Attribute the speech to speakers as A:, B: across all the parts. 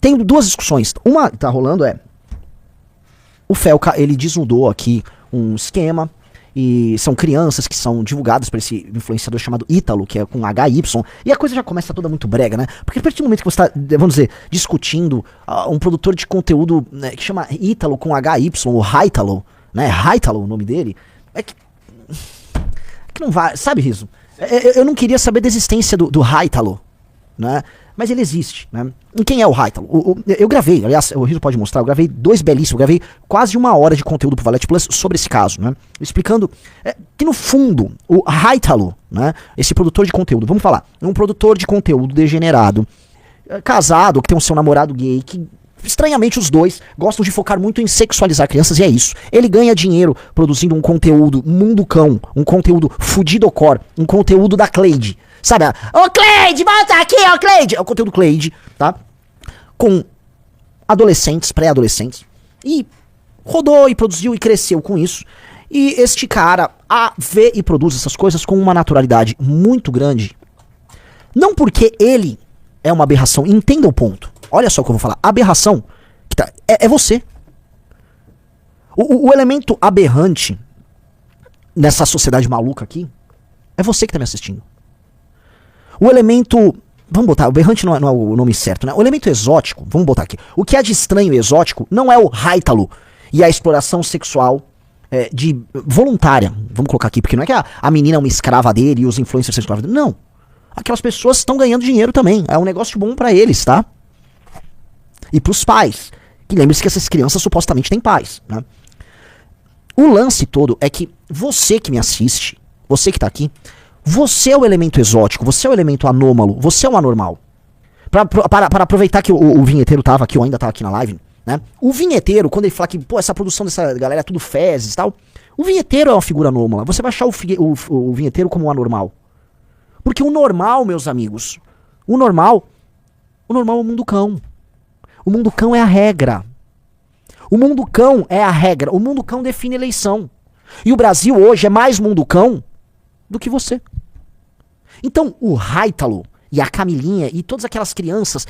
A: tem duas discussões. Uma que tá rolando é... O Felca, ele desnudou aqui um esquema, e são crianças que são divulgadas por esse influenciador chamado Ítalo, que é com HY, e a coisa já começa toda muito brega, né? Porque a partir do momento que você tá, vamos dizer, discutindo um produtor de conteúdo, né, que chama Ítalo com HY, ou Haitalo, né? Haitalo o nome dele, é que não vai, sabe, Riso? Eu não queria saber da existência do Haitalo, né? Mas ele existe, né? E quem é o Haitalo? Eu gravei, aliás, o Riso pode mostrar, eu gravei 2 belíssimos, eu gravei quase 1 hora de conteúdo pro Valete Plus sobre esse caso, né? Explicando que no fundo, o Haitalo, né? Esse produtor de conteúdo, vamos falar, é um produtor de conteúdo degenerado, casado, que tem um seu namorado gay, que estranhamente os dois gostam de focar muito em sexualizar crianças, e é isso. Ele ganha dinheiro produzindo um conteúdo mundo cão, um conteúdo fudidocor, um conteúdo da Cleide. Sabe, ô Cleide, bota aqui, ô Cleide! É o conteúdo Cleide, tá? Com adolescentes, pré-adolescentes. E rodou e produziu e cresceu com isso. E este cara vê e produz essas coisas com uma naturalidade muito grande. Não porque ele é uma aberração, entenda o ponto. Olha só o que eu vou falar. Aberração que é você. O elemento aberrante nessa sociedade maluca aqui é você que tá me assistindo. O elemento... Vamos botar, o aberrante não é o nome certo, né? O elemento exótico, vamos botar aqui. O que há de estranho e exótico não é o Haitalo e a exploração sexual voluntária. Vamos colocar aqui, porque não é que a menina é uma escrava dele e os influencers são escravos dele. Não. Aquelas pessoas estão ganhando dinheiro também. É um negócio bom pra eles, tá? E pros pais. Que lembre-se que essas crianças supostamente têm pais, né? O lance todo é que você que me assiste, você que tá aqui, você é o elemento exótico, você é o elemento anômalo, você é o anormal. Para aproveitar que o vinheteiro tava aqui, ou ainda tá aqui na live, né? O vinheteiro, quando ele fala que, pô, essa produção dessa galera é tudo fezes e tal, o vinheteiro é uma figura anômala. Você vai achar o vinheteiro como um anormal. Porque o normal, meus amigos, o normal é o mundo cão. O mundo cão é a regra. O mundo cão é a regra. O mundo cão define eleição. E o Brasil hoje é mais mundo cão do que você. Então, o Haitalo e a Camilinha e todas aquelas crianças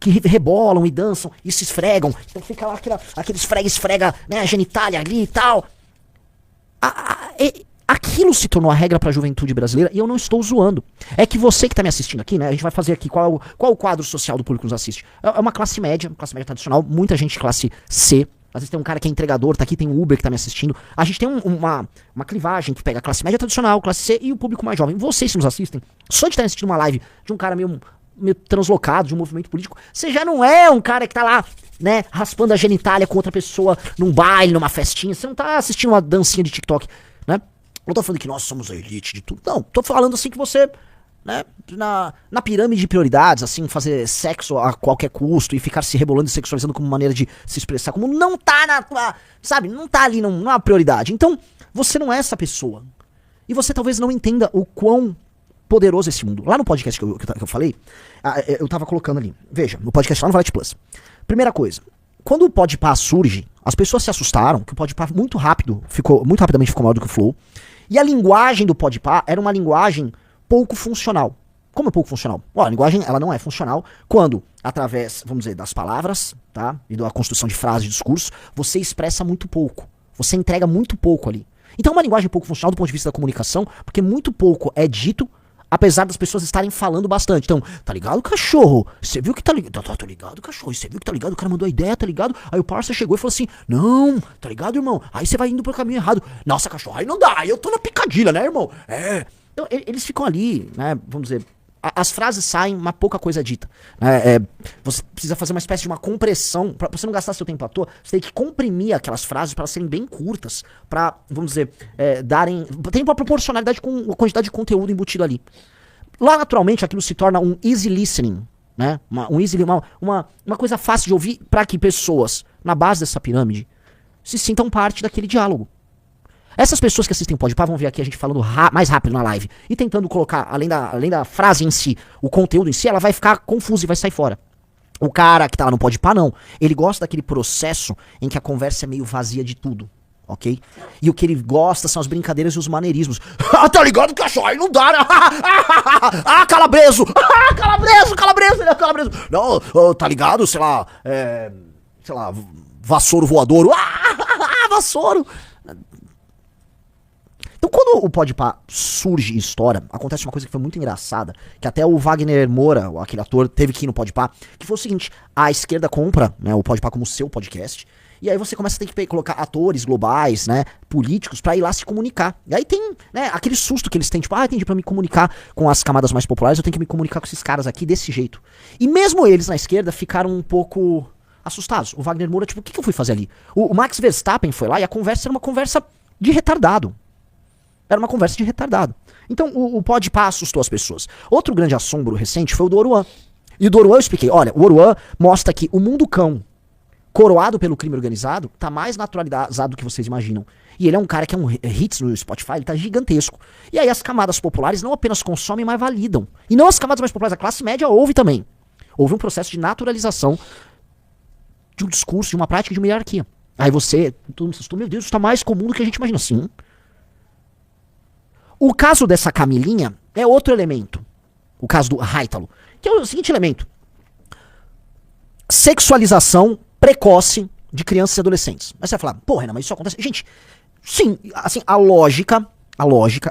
A: que rebolam e dançam e se esfregam, então fica lá aquele esfrega, né, a genitália ali e tal. Aquilo se tornou a regra pra juventude brasileira e eu não estou zoando. É que você que tá me assistindo aqui, né, a gente vai fazer aqui qual o quadro social do público que nos assiste. É uma classe média tradicional, muita gente classe C. Às vezes tem um cara que é entregador, tá aqui, tem um Uber que tá me assistindo. A gente tem uma clivagem que pega a classe média tradicional, classe C e o público mais jovem. Vocês que nos assistem, só de estar assistindo uma live de um cara meio translocado, de um movimento político, você já não é um cara que tá lá, né, raspando a genitália com outra pessoa num baile, numa festinha. Você não tá assistindo uma dancinha de TikTok, né? Não tô falando que nós somos a elite de tudo. Não, tô falando assim que você... né, na pirâmide de prioridades, assim, fazer sexo a qualquer custo e ficar se rebolando e sexualizando como maneira de se expressar, como não tá na tua, sabe, não tá ali, não é uma prioridade. Então, você não é essa pessoa. E você talvez não entenda o quão poderoso é esse mundo. Lá no podcast que eu falei, eu tava colocando ali, veja, no podcast lá no Valete Plus. Primeira coisa, quando o Podpah surge, as pessoas se assustaram, que o Podpah muito rapidamente ficou maior do que o Flow, e a linguagem do Podpah era uma linguagem pouco funcional. Como é pouco funcional? Bom, a linguagem ela não é funcional quando, através, vamos dizer, das palavras, tá? E da construção de frases, de discurso, você expressa muito pouco. Você entrega muito pouco ali. Então é uma linguagem pouco funcional do ponto de vista da comunicação, porque muito pouco é dito, apesar das pessoas estarem falando bastante. Então, tá ligado, cachorro? Você viu que tá ligado? Tá ligado, cachorro? Você viu que tá ligado? O cara mandou a ideia, tá ligado? Aí o parça chegou e falou assim, não, tá ligado, irmão? Aí você vai indo pro caminho errado. Nossa, cachorro, aí não dá, aí eu tô na picadilha, né, irmão? É... Então, eles ficam ali, né, vamos dizer, as frases saem, mas pouca coisa é dita. Você precisa fazer uma espécie de uma compressão, pra você não gastar seu tempo à toa, você tem que comprimir aquelas frases para elas serem bem curtas, pra, vamos dizer, tem uma proporcionalidade com a quantidade de conteúdo embutido ali. Lá, naturalmente, aquilo se torna um easy listening, né, uma coisa fácil de ouvir para que pessoas, na base dessa pirâmide, se sintam parte daquele diálogo. Essas pessoas que assistem Podpah vão ver aqui a gente falando mais rápido na live e tentando colocar, além da frase em si, o conteúdo em si, ela vai ficar confusa e vai sair fora. O cara que tá lá no Podpah, não. Ele gosta daquele processo em que a conversa é meio vazia de tudo. ok? E o que ele gosta são as brincadeiras e os maneirismos. Ah, tá ligado, cachorro? Aí não dá, né? Ah, calabreso! Ah, calabreso, ele é calabreso! Não, tá ligado, sei lá, vassouro voador. Ah, vassouro! Então, quando o Podpah surge e estoura, acontece uma coisa que foi muito engraçada, que até o Wagner Moura, aquele ator, teve que ir no Podpah, que foi o seguinte: a esquerda compra, né, o Podpah como seu podcast, e aí você começa a ter que colocar atores globais, né, políticos, pra ir lá se comunicar. E aí tem, né, aquele susto que eles têm, tipo, entendi, pra me comunicar com as camadas mais populares, eu tenho que me comunicar com esses caras aqui desse jeito. E mesmo eles na esquerda ficaram um pouco assustados. O Wagner Moura, tipo, o que eu fui fazer ali? O Max Verstappen foi lá e a conversa era uma conversa de retardado. Era uma conversa de retardado. Então o Podpah assustou as pessoas. Outro grande assombro recente foi o do Oruan. E o do Oruan eu expliquei. Olha, o Oruan mostra que o mundo cão, coroado pelo crime organizado, tá mais naturalizado do que vocês imaginam. E ele é um cara que é um hits no Spotify, ele tá gigantesco. E aí as camadas populares não apenas consomem, mas validam. E não as camadas mais populares, a classe média ouve também. Houve um processo de naturalização de um discurso, de uma prática, de uma hierarquia. Aí todo mundo assustou, meu Deus, isso tá mais comum do que a gente imagina. Sim. O caso dessa Camilinha é outro elemento. O caso do Haitalo. Que é o seguinte elemento. Sexualização precoce de crianças e adolescentes. Aí você vai falar, pô, Renan, mas isso acontece... Gente, sim, assim, a lógica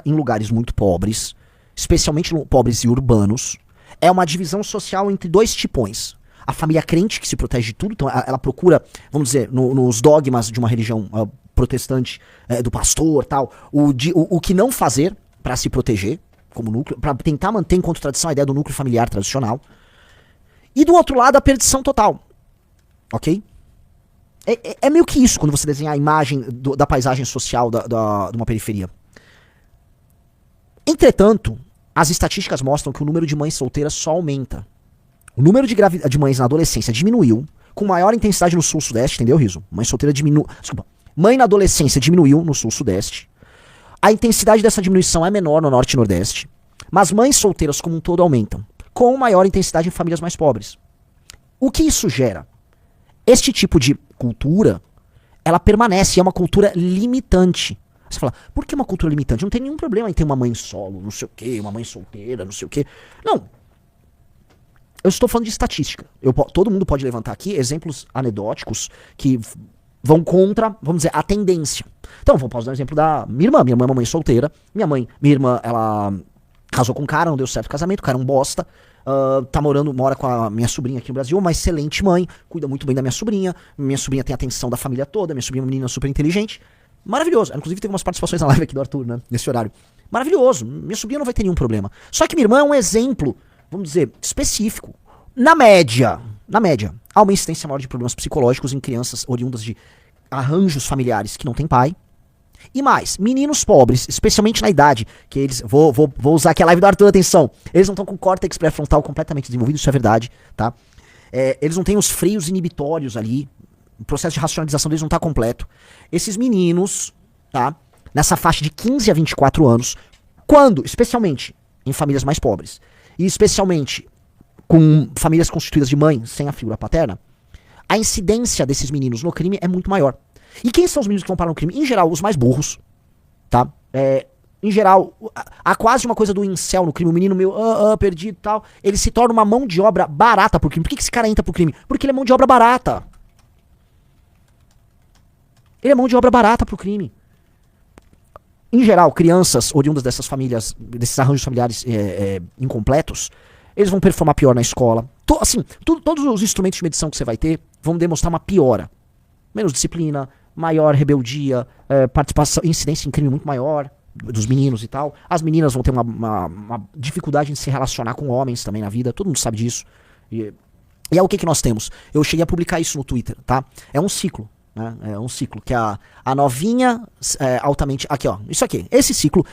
A: em lugares muito pobres, especialmente pobres e urbanos, é uma divisão social entre dois tipões. A família crente, que se protege de tudo, então ela procura, vamos dizer, nos dogmas de uma religião protestante, do pastor, tal, o que não fazer para se proteger, como núcleo, para tentar manter em contradição a ideia do núcleo familiar tradicional. E do outro lado, a perdição total. Ok? É meio que isso, quando você desenha a imagem da paisagem social de uma periferia. Entretanto, as estatísticas mostram que o número de mães solteiras só aumenta. O número de mães na adolescência diminuiu, com maior intensidade no sul-sudeste, entendeu, Riso? Mãe solteira diminuiu. Desculpa. Mãe na adolescência diminuiu no sul-sudeste. A intensidade dessa diminuição é menor no norte e nordeste. Mas mães solteiras como um todo aumentam, com maior intensidade em famílias mais pobres. O que isso gera? Este tipo de cultura, ela permanece, é uma cultura limitante. Você fala, por que uma cultura limitante? Não tem nenhum problema em ter uma mãe solo, não sei o quê, uma mãe solteira, não sei o quê. Não. Eu estou falando de estatística. Todo mundo pode levantar aqui exemplos anedóticos que vão contra, vamos dizer, a tendência. Então, posso dar um exemplo da minha irmã. Minha irmã é uma mãe solteira. Minha irmã, ela casou com um cara, não deu certo o casamento, o cara é um bosta. Mora com a minha sobrinha aqui no Brasil, uma excelente mãe, cuida muito bem da minha sobrinha. Minha sobrinha tem a atenção da família toda, minha sobrinha é uma menina super inteligente. Maravilhoso. Ela, inclusive, teve umas participações na live aqui do Arthur, né? Nesse horário. Maravilhoso. Minha sobrinha não vai ter nenhum problema. Só que minha irmã é um exemplo, vamos dizer, específico. Na média, há uma incidência maior de problemas psicológicos em crianças oriundas de arranjos familiares que não têm pai. E mais, meninos pobres, especialmente na idade, que eles... Vou usar aqui a live do Arthur, atenção. Eles não estão com o córtex pré-frontal completamente desenvolvido, isso é verdade, tá? Eles não têm os freios inibitórios ali, o processo de racionalização deles não está completo. Esses meninos, tá? Nessa faixa de 15 a 24 anos, quando, especialmente em famílias mais pobres, e especialmente com famílias constituídas de mãe sem a figura paterna, a incidência desses meninos no crime é muito maior. E quem são os meninos que vão parar no crime? Em geral, os mais burros, tá? Em geral, há quase uma coisa do incel no crime. O menino meu, perdido e tal. Ele se torna uma mão de obra barata pro crime. Por que esse cara entra pro crime? Porque ele é mão de obra barata. Ele é mão de obra barata pro crime. Em geral, crianças oriundas dessas famílias, desses arranjos familiares incompletos, eles vão performar pior na escola. Todos os instrumentos de medição que você vai ter vão demonstrar uma piora. Menos disciplina, maior rebeldia, participação, incidência em crime muito maior dos meninos e tal. As meninas vão ter uma dificuldade em se relacionar com homens também na vida, todo mundo sabe disso. E é o que nós temos. Eu cheguei a publicar isso no Twitter, tá? É um ciclo, né? É um ciclo que a novinha altamente... Aqui, ó, isso aqui. Esse ciclo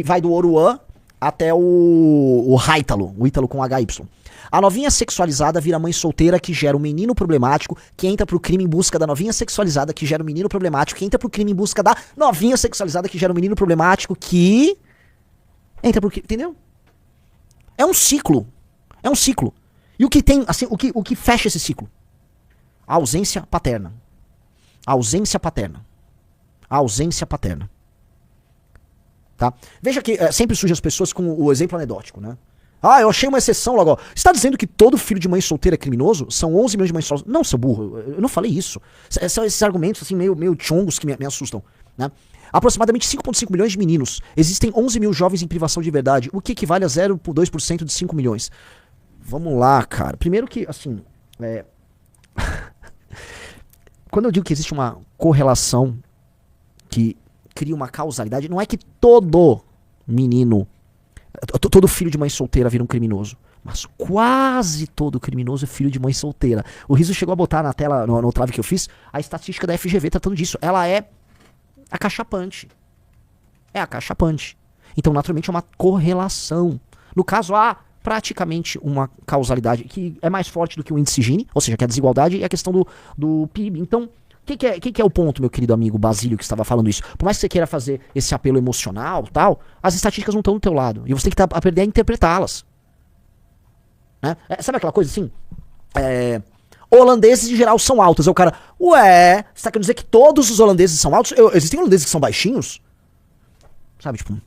A: vai do Oruan até o Haitalo, o Ítalo com HY. A novinha sexualizada vira mãe solteira que gera um menino problemático que entra pro crime em busca da novinha sexualizada que gera um menino problemático que entra pro crime em busca da novinha sexualizada que gera um menino problemático que entra pro crime, entendeu? É um ciclo. É um ciclo. E o que tem, assim, o que fecha esse ciclo? A ausência paterna. A ausência paterna. A ausência paterna. Tá? Veja que sempre surgem as pessoas com o exemplo anedótico, né? Ah, eu achei uma exceção logo. Você está dizendo que todo filho de mãe solteira é criminoso? São 11 milhões de mães solteiras. Não, seu burro, eu não falei isso. São esses argumentos assim meio chongos que me assustam, né? Aproximadamente 5,5 milhões de meninos. Existem 11 mil jovens em privação de liberdade, o que equivale a 0,2% de 5 milhões. Vamos lá, cara. Primeiro que, assim... Quando eu digo que existe uma correlação que cria uma causalidade, não é que todo menino, todo filho de mãe solteira vira um criminoso. Mas quase todo criminoso é filho de mãe solteira. O Riso chegou a botar na tela, no trave que eu fiz, a estatística da FGV tratando disso. Ela é acachapante. É acachapante. Então, naturalmente, é uma correlação. No caso, há praticamente uma causalidade que é mais forte do que o índice Gini, ou seja, que é a desigualdade e a questão do PIB. Então, o que é o ponto, meu querido amigo Basílio, que estava falando isso? Por mais que você queira fazer esse apelo emocional e tal, as estatísticas não estão do teu lado. E você tem que aprender a interpretá-las. Né? Sabe aquela coisa assim? Holandeses em geral são altos. Aí o cara, ué, você tá querendo dizer que todos os holandeses são altos? Existem holandeses que são baixinhos? Sabe, tipo...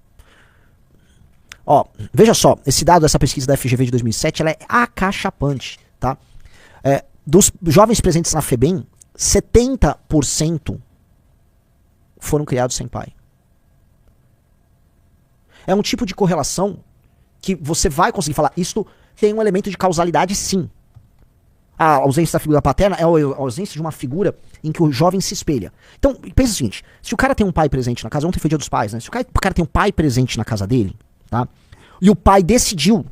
A: Ó, veja só, esse dado dessa pesquisa da FGV de 2007, ela é acachapante, tá? Dos jovens presentes na FEBEM, 70% foram criados sem pai. É um tipo de correlação que você vai conseguir falar, isto tem um elemento de causalidade sim. A ausência da figura paterna é a ausência de uma figura em que o jovem se espelha. Então, pensa o seguinte, se o cara tem um pai presente na casa, ontem foi dia dos pais, né? Se o cara tem um pai presente na casa dele, tá? E o pai decidiu,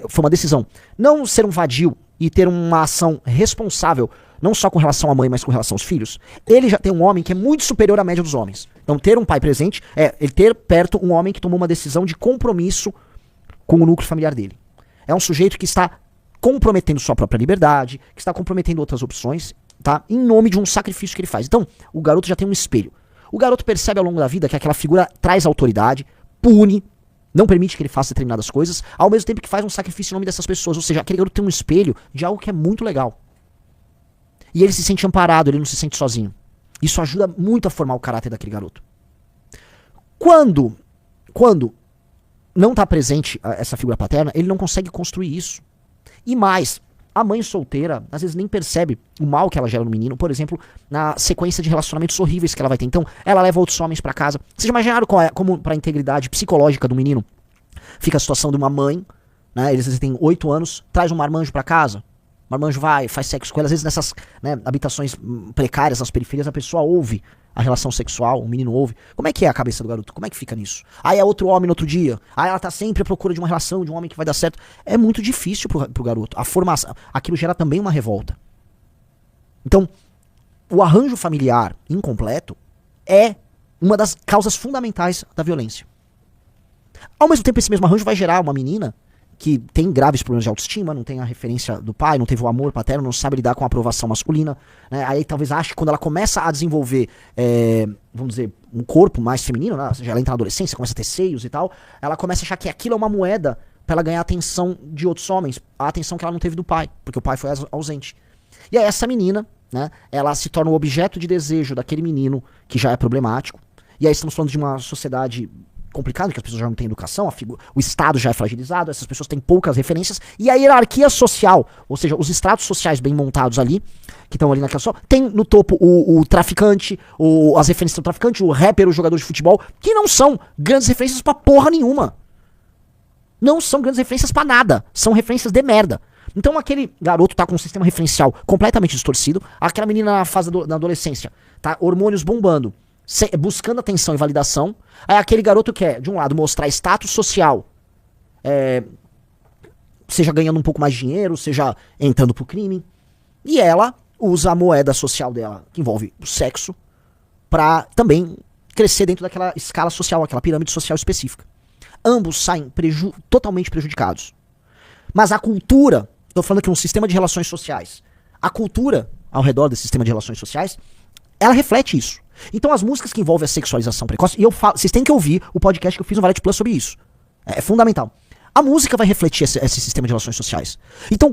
A: foi uma decisão, não ser um vadio e ter uma ação responsável, não só com relação à mãe, mas com relação aos filhos, ele já tem um homem que é muito superior à média dos homens. Então ter um pai presente é ele ter perto um homem que tomou uma decisão de compromisso com o núcleo familiar dele. É um sujeito que está comprometendo sua própria liberdade, que está comprometendo outras opções, tá? Em nome de um sacrifício que ele faz. Então, o garoto já tem um espelho. O garoto percebe ao longo da vida que aquela figura traz autoridade, pune, não permite que ele faça determinadas coisas, ao mesmo tempo que faz um sacrifício em nome dessas pessoas. Ou seja, aquele garoto tem um espelho de algo que é muito legal. E ele se sente amparado, ele não se sente sozinho. Isso ajuda muito a formar o caráter daquele garoto. Quando não está presente essa figura paterna, ele não consegue construir isso. E mais, a mãe solteira, às vezes nem percebe o mal que ela gera no menino, por exemplo, na sequência de relacionamentos horríveis que ela vai ter. Então, ela leva outros homens pra casa. Vocês já imaginaram como pra integridade psicológica do menino fica a situação de uma mãe, né? Eles têm 8 anos, traz um marmanjo pra casa. O marmanjo vai, faz sexo com ela. Às vezes nessas, né, habitações precárias, nas periferias, a pessoa ouve a relação sexual, o menino ouve. Como é que é a cabeça do garoto? Como é que fica nisso? Aí é outro homem no outro dia. Aí ela tá sempre à procura de uma relação, de um homem que vai dar certo. É muito difícil pro garoto. A formação, aquilo gera também uma revolta. Então, o arranjo familiar incompleto é uma das causas fundamentais da violência. Ao mesmo tempo, esse mesmo arranjo vai gerar uma menina que tem graves problemas de autoestima, não tem a referência do pai, não teve o amor paterno, não sabe lidar com a aprovação masculina, né? Aí talvez ache que quando ela começa a desenvolver, vamos dizer, um corpo mais feminino, né? Ou seja, ela entra na adolescência, começa a ter seios e tal, ela começa a achar que aquilo é uma moeda pra ela ganhar a atenção de outros homens, a atenção que ela não teve do pai, porque o pai foi ausente. E aí essa menina, né, ela se torna o objeto de desejo daquele menino que já é problemático, e aí estamos falando de uma sociedade complicado, que as pessoas já não têm educação, o Estado já é fragilizado, essas pessoas têm poucas referências, e a hierarquia social, ou seja, os estratos sociais bem montados ali, que estão ali naquela só, tem no topo o traficante, as referências do traficante, o rapper, o jogador de futebol, que não são grandes referências pra porra nenhuma. Não são grandes referências pra nada, são referências de merda. Então aquele garoto tá com um sistema referencial completamente distorcido, aquela menina na fase da adolescência, tá, hormônios bombando, buscando atenção e validação. Aí aquele garoto quer, de um lado, mostrar status social, seja ganhando um pouco mais de dinheiro, seja entrando pro crime, e ela usa a moeda social dela, que envolve o sexo, pra também crescer dentro daquela escala social, aquela pirâmide social específica. Ambos saem totalmente prejudicados. Mas a cultura, estou falando aqui um sistema de relações sociais, a cultura ao redor desse sistema de relações sociais, ela reflete isso. Então as músicas que envolvem a sexualização precoce, e eu falo, vocês têm que ouvir o podcast que eu fiz no Valete Plus sobre isso. É fundamental. A música vai refletir esse sistema de relações sociais. Então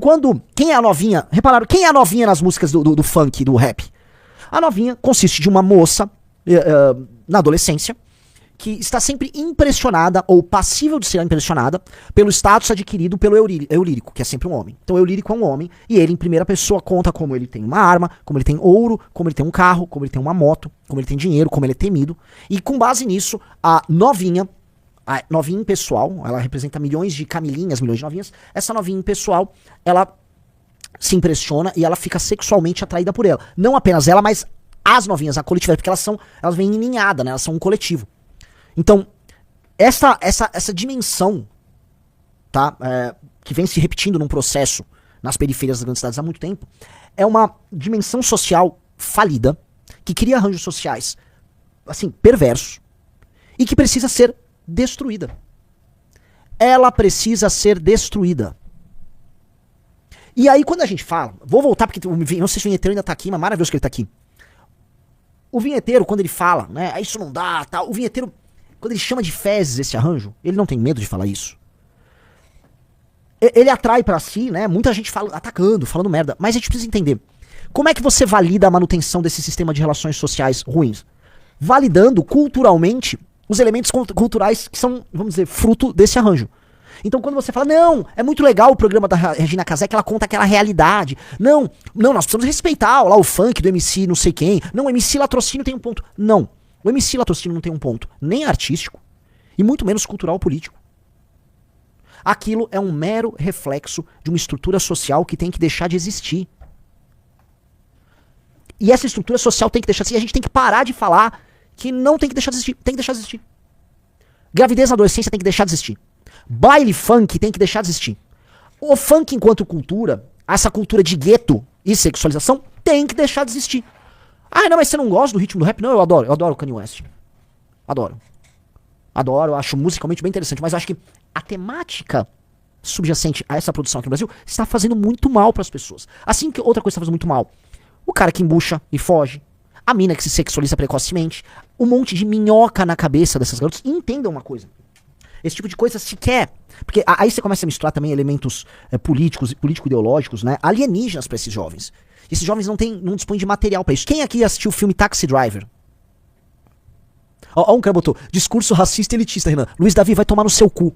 A: quem é a novinha, repararam, quem é a novinha nas músicas do funk, do rap? A novinha consiste de uma moça, na adolescência, que está sempre impressionada, ou passível de ser impressionada, pelo status adquirido pelo Eulírico, que é sempre um homem. Então o Eulírico é um homem, e ele em primeira pessoa conta como ele tem uma arma, como ele tem ouro, como ele tem um carro, como ele tem uma moto, como ele tem dinheiro, como ele é temido. E com base nisso, a novinha impessoal, ela representa milhões de camilinhas, milhões de novinhas, essa novinha impessoal, ela se impressiona e ela fica sexualmente atraída por ela. Não apenas ela, mas as novinhas, a coletiva, porque elas vêm em ninhada, né? Elas são um coletivo. Então, essa dimensão, tá, que vem se repetindo num processo nas periferias das grandes cidades há muito tempo, é uma dimensão social falida, que cria arranjos sociais, assim, perversos, e que precisa ser destruída. Ela precisa ser destruída. E aí, quando a gente fala, vou voltar, porque não sei se o vinheteiro ainda tá aqui, mas maravilhoso que ele tá aqui. O vinheteiro, quando ele fala, né, isso não dá, tal, o vinheteiro, quando ele chama de fezes esse arranjo, ele não tem medo de falar isso. Ele atrai pra si, né, muita gente atacando, falando merda, mas a gente precisa entender, como é que você valida a manutenção desse sistema de relações sociais ruins? Validando culturalmente os elementos culturais que são, vamos dizer, fruto desse arranjo. Então quando você fala, não, é muito legal o programa da Regina Casé, que ela conta aquela realidade. Não, nós precisamos respeitar lá o funk do MC não sei quem. Não, o MC Latrocínio tem um ponto. Não, o MC Latrocínio não tem um ponto nem artístico e muito menos cultural ou político. Aquilo é um mero reflexo de uma estrutura social que tem que deixar de existir. E essa estrutura social tem que deixar de existir. A gente tem que parar de falar que não tem que deixar de existir. Tem que deixar de existir. Gravidez na adolescência tem que deixar de existir. Baile funk tem que deixar de existir. O funk enquanto cultura, essa cultura de gueto e sexualização, tem que deixar de existir. Ah, não, mas você não gosta do ritmo do rap? Não, eu adoro o Kanye West. Adoro, eu acho musicalmente bem interessante, mas eu acho que a temática subjacente a essa produção aqui no Brasil está fazendo muito mal para as pessoas. Assim que outra coisa está fazendo muito mal. O cara que embucha e foge, a mina que se sexualiza precocemente, um monte de minhoca na cabeça dessas garotas. E entendam uma coisa. Esse tipo de coisa se quer. Porque aí você começa a misturar também elementos políticos e político-ideológicos, né? Alienígenas para esses jovens. Esses jovens não dispõem de material para isso. Quem aqui assistiu o filme Taxi Driver? Ó, um cara botou, discurso racista e elitista, Renan. Luiz Davi vai tomar no seu cu.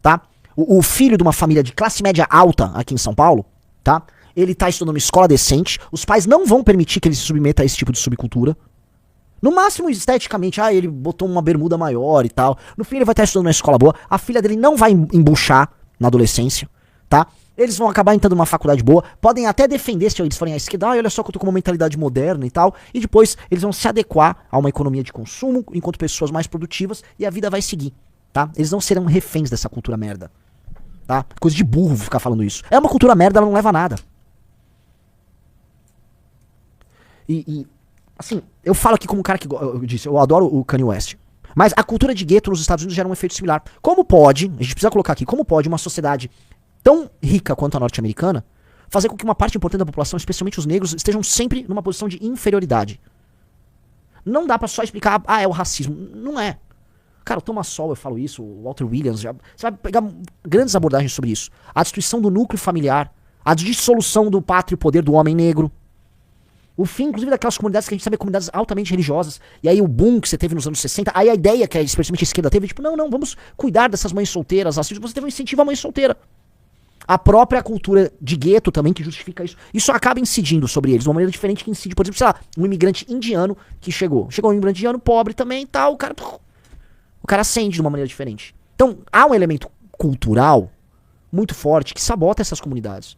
A: Tá? O filho de uma família de classe média alta aqui em São Paulo, tá? Ele tá estudando numa escola decente. Os pais não vão permitir que ele se submeta a esse tipo de subcultura. No máximo, esteticamente, ele botou uma bermuda maior e tal. No fim, ele vai estar estudando numa escola boa. A filha dele não vai embuchar na adolescência, tá? Eles vão acabar entrando numa faculdade boa. Podem até defender se eles forem à esquerda. Olha só que eu tô com uma mentalidade moderna e tal. E depois, eles vão se adequar a uma economia de consumo enquanto pessoas mais produtivas. E a vida vai seguir, tá? Eles não serão reféns dessa cultura merda, tá? Coisa de burro ficar falando isso. É uma cultura merda, ela não leva a nada. Assim, eu falo aqui como um cara que, eu disse, eu adoro o Kanye West. Mas a cultura de gueto nos Estados Unidos gera um efeito similar. Como pode, a gente precisa colocar aqui, como pode uma sociedade tão rica quanto a norte-americana fazer com que uma parte importante da população, especialmente os negros, estejam sempre numa posição de inferioridade? Não dá pra só explicar, é o racismo. Não é. Cara, o Thomas Sowell, eu falo isso, o Walter Williams, você vai pegar grandes abordagens sobre isso. A destruição do núcleo familiar, a dissolução do pátrio poder do homem negro. O fim, inclusive, daquelas comunidades que a gente sabe, comunidades altamente religiosas. E aí o boom que você teve nos anos 60, aí a ideia que especialmente a esquerda teve, tipo, não, vamos cuidar dessas mães solteiras. Assim, você teve um incentivo à mãe solteira. A própria cultura de gueto também que justifica isso. Isso acaba incidindo sobre eles, de uma maneira diferente que incide, por exemplo, sei lá, um imigrante indiano que chegou. Chegou um imigrante indiano pobre também e tal, o cara acende de uma maneira diferente. Então, há um elemento cultural muito forte que sabota essas comunidades.